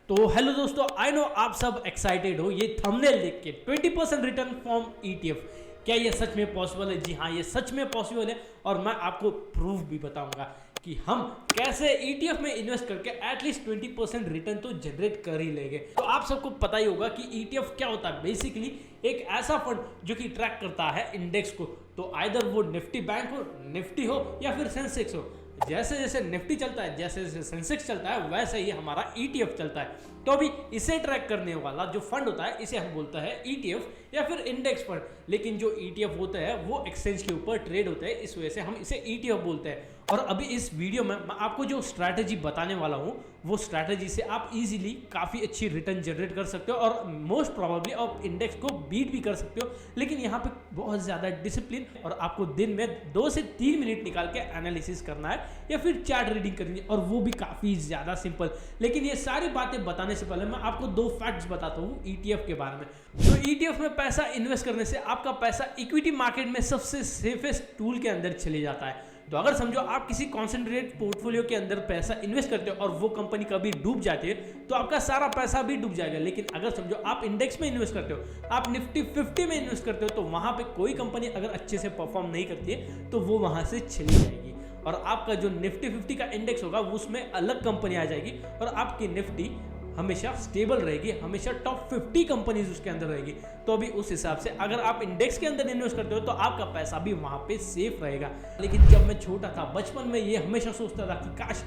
तो हेलो दोस्तों, I know आप सब एक्साइटेड हो ये थंबनेल देख के 20% रिटर्न फ्रॉम ETF। क्या ये सच में पॉसिबल है? जी हाँ, ये सच में पॉसिबल है और मैं आपको प्रूफ भी बताऊंगा कि हम कैसे ETF में इन्वेस्ट करके एटलीस्ट 20% रिटर्न तो जनरेट कर ही लेंगे। तो आप सबको पता ही होगा कि ETF क्या होता है। बेसिकली एक ऐसा फंड जो कि ट्रैक करता है इंडेक्स को, तो आइदर वो निफ्टी बैंक हो, निफ्टी हो या फिर सेंसेक्स हो। जैसे जैसे निफ्टी चलता है, जैसे जैसे सेंसेक्स चलता है, वैसे ही हमारा ETF चलता है। तो अभी इसे ट्रैक करने वाला जो फंड होता है इसे हम बोलते हैं ETF या फिर इंडेक्स फंड। लेकिन जो ETF होता है वो एक्सचेंज के ऊपर ट्रेड होता है, इस वजह से हम इसे ETF बोलते हैं। और अभी इस वीडियो में मैं आपको जो स्ट्रैटेजी बताने वाला हूँ वो स्ट्रैटेजी से आप इजीली काफ़ी अच्छी रिटर्न जनरेट कर सकते हो और मोस्ट प्रोबेबली आप इंडेक्स को बीट भी कर सकते हो। लेकिन यहाँ पे बहुत ज़्यादा डिसिप्लिन और आपको दिन में 2 से 3 मिनट निकाल के एनालिसिस करना है या फिर चार्ट रीडिंग करनी है, और वो भी काफ़ी ज़्यादा सिंपल। लेकिन ये सारी बातें बताने से पहले मैं आपको 2 फैक्ट्स बताता हूँ ETF के बारे में। तो ETF में पैसा इन्वेस्ट करने से आपका पैसा इक्विटी मार्केट में सबसे सेफेस्ट टूल के अंदर चले जाता है। तो अगर समझो आप किसी कॉन्सेंट्रेट पोर्टफोलियो के अंदर पैसा इन्वेस्ट करते हो और वो कंपनी कभी डूब जाती है तो आपका सारा पैसा भी डूब जाएगा। लेकिन अगर समझो आप इंडेक्स में इन्वेस्ट करते हो, आप निफ्टी 50 में इन्वेस्ट करते हो, तो वहां पे कोई कंपनी अगर अच्छे से परफॉर्म नहीं करती है तो वो वहां से चली जाएगी और आपका जो निफ्टी 50 का इंडेक्स होगा उसमें अलग कंपनी आ जाएगी और आपकी निफ्टी हमेशा स्टेबल रहेगी, हमेशा टॉप 50 कंपनीज उसके अंदर रहेगी। तो अभी उस हिसाब से अगर आप इंडेक्स के अंदर इन्वेस्ट करते हो तो आपका पैसा भी वहां पे सेफ रहेगा। लेकिन जब मैं छोटा था, बचपन में ये हमेशा सोचता था कि काश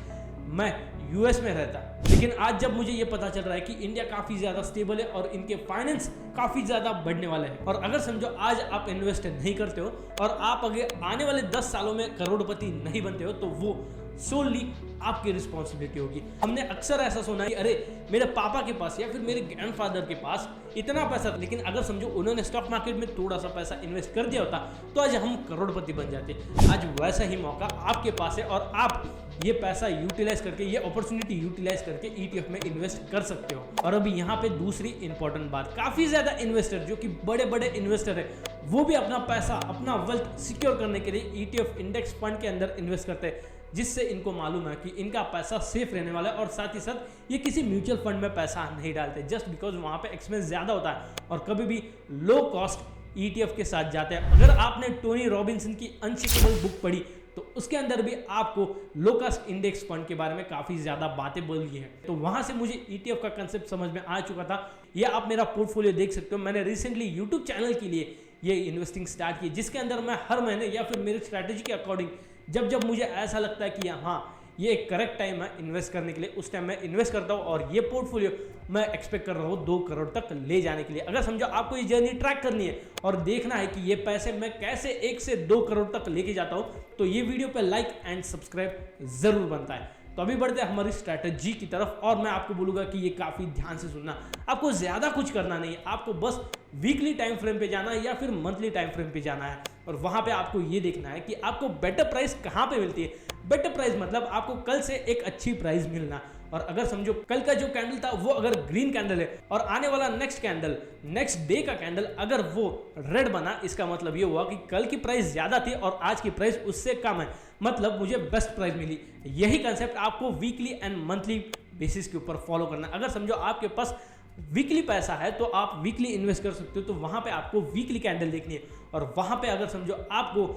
मैं यूएस में रहता। लेकिन आज जब मुझे ये पता चल रहा है कि इंडिया काफ़ी ज़्यादा स्टेबल है और इनके फाइनेंस काफ़ी ज़्यादा बढ़ने वाले हैं, और अगर समझो आज आप इन्वेस्ट नहीं करते हो और आप अगर आने वाले 10 सालों में करोड़पति नहीं बनते हो तो वो सोनली आपकी रिस्पॉन्सिबिलिटी होगी। हमने अक्सर ऐसा सुना है कि अरे मेरे पापा के पास या फिर मेरे ग्रैंडफादर के पास इतना पैसा था, लेकिन अगर समझो उन्होंने स्टॉक मार्केट में थोड़ा सा पैसा इन्वेस्ट कर दिया होता तो आज हम करोड़पति बन जाते। आज वैसा ही मौका आपके पास है और आप ये पैसा यूटिलाइज करके, ये अपॉर्चुनिटी यूटिलाइज करके ETF में इन्वेस्ट कर सकते हो। और अभी यहाँ पे दूसरी इंपॉर्टेंट बात, काफी ज्यादा इन्वेस्टर जो कि बड़े बड़े इन्वेस्टर है वो भी अपना पैसा, अपना वेल्थ सिक्योर करने के लिए ETF इंडेक्स फंड के अंदर इन्वेस्ट करते हैं, जिससे इनको मालूम है कि इनका पैसा सेफ रहने वाला है। और साथ ही साथ ये किसी म्यूचुअल फंड में पैसा नहीं डालते जस्ट बिकॉज वहां पे एक्सपेंस ज्यादा होता है और कभी भी लो कॉस्ट ETF के साथ जाते हैं। अगर आपने टोनी रॉबिन्सन की अनशिकेबल बुक पढ़ी तो उसके अंदर भी आपको लो कॉस्ट इंडेक्स फंड के बारे में काफी ज्यादा बातें बोली हैं। तो वहां से मुझे ETF का कंसेप्ट समझ में आ चुका था। ये आप मेरा पोर्टफोलियो देख सकते हो, मैंने रिसेंटली यूट्यूब चैनल के लिए ये इन्वेस्टिंग स्टार्ट की, जिसके अंदर मैं हर महीने या फिर मेरी स्ट्रैटेजी के अकॉर्डिंग जब जब मुझे ऐसा लगता है कि हाँ ये एक करेक्ट टाइम है इन्वेस्ट करने के लिए, उस टाइम मैं इन्वेस्ट करता हूँ और ये पोर्टफोलियो मैं एक्सपेक्ट कर रहा हूँ 2 करोड़ तक ले जाने के लिए। अगर समझो आपको ये जर्नी ट्रैक करनी है और देखना है कि ये पैसे मैं कैसे 1 से 2 करोड़ तक लेके जाता हूँ तो ये वीडियो पे लाइक एंड सब्सक्राइब जरूर बनता है। तो अभी बढ़ते हैं हमारी स्ट्रैटेजी की तरफ और मैं आपको बोलूंगा कि ये काफी ध्यान से सुनना। आपको ज्यादा कुछ करना नहीं है, आपको बस वीकली टाइम फ्रेम पे जाना है या फिर मंथली टाइम फ्रेम पे जाना है और वहां पे आपको ये देखना है कि आपको बेटर प्राइस कहां पे मिलती है। बेटर प्राइस मतलब आपको कल से एक अच्छी प्राइस मिलना। और अगर समझो कल का जो कैंडल था वो अगर ग्रीन कैंडल है और आने वाला नेक्स्ट कैंडल, नेक्स्ट डे का कैंडल अगर वो रेड बना, इसका मतलब ये हुआ कि कल की प्राइस ज्यादा थी और आज की प्राइस उससे कम है, मतलब मुझे बेस्ट प्राइस मिली। यही कंसेप्ट आपको वीकली एंड मंथली बेसिस के ऊपर फॉलो करना है। अगर समझो आपके पास वीकली पैसा है तो आप वीकली इन्वेस्ट कर सकते हो, तो वहां पे आपको वीकली कैंडल देखनी है और वहां पे अगर समझो आपको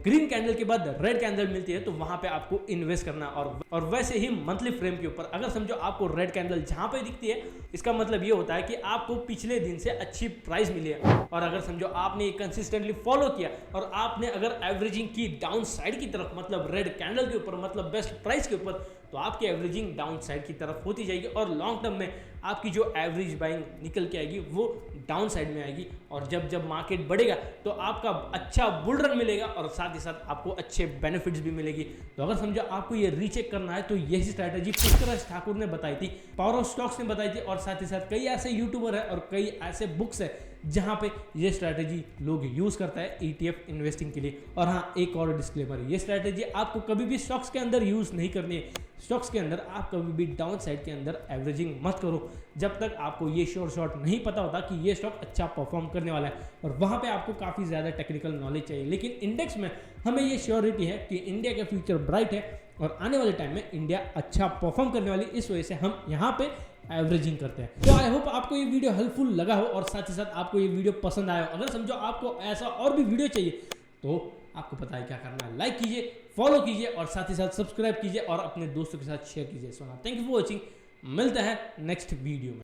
ग्रीन कैंडल के बाद रेड कैंडल मिलती है तो वहां पे आपको इन्वेस्ट करना। और वैसे ही मंथली फ्रेम के ऊपर अगर समझो आपको रेड कैंडल जहां पे दिखती है, इसका मतलब ये होता है कि आपको पिछले दिन से अच्छी प्राइस मिली है। और अगर समझो आपने ये कंसिस्टेंटली फॉलो किया और आपने अगर एवरेजिंग की डाउन साइड की तरफ, मतलब रेड कैंडल के ऊपर, मतलब बेस्ट प्राइस के ऊपर, तो आपकी एवरेजिंग डाउन साइड की तरफ होती जाएगी और लॉन्ग टर्म में आपकी जो एवरेज बाइंग निकल के आएगी वो डाउन साइड में आएगी। और जब जब मार्केट बढ़ेगा तो आपका अच्छा बुल रन मिलेगा और साथ ही साथ आपको अच्छे बेनिफिट्स भी मिलेगी। तो अगर समझो आपको ये रीचेक करना है तो यही स्ट्रैटेजी पुष्कर ठाकुर ने बताई थी, पावर ऑफ स्टॉक्स ने बताई थी और साथ ही साथ कई ऐसे यूट्यूबर है और कई ऐसे बुक्स है जहां पे ये स्ट्रैटेजी लोग यूज करता है ETF इन्वेस्टिंग के लिए। और हाँ, एक और डिस्क्लेमर, ये स्ट्रैटेजी आपको कभी भी स्टॉक्स के अंदर यूज नहीं करनी है। स्टॉक्स के अंदर आप कभी भी डाउन साइड के अंदर एवरेजिंग मत करो जब तक आपको ये श्योर शॉट नहीं पता होता कि ये स्टॉक अच्छा परफॉर्म करने वाला है, और वहां पे आपको काफी ज्यादा टेक्निकल नॉलेज चाहिए। लेकिन इंडेक्स में हमें ये श्योरिटी है कि इंडिया का फ्यूचर ब्राइट है और आने वाले टाइम में इंडिया अच्छा परफॉर्म करने वाली, इस वजह से हम यहाँ पे एवरेजिंग करते हैं। तो आई होप आपको ये वीडियो हेल्पफुल लगा हो और साथ ही साथ आपको ये वीडियो पसंद आया हो। अगर समझो आपको ऐसा और भी वीडियो चाहिए तो आपको पता है क्या करना है, लाइक कीजिए, फॉलो कीजिए और साथ ही साथ सब्सक्राइब कीजिए और अपने दोस्तों के साथ शेयर कीजिए। So thank you for watching, मिलते हैं नेक्स्ट वीडियो में।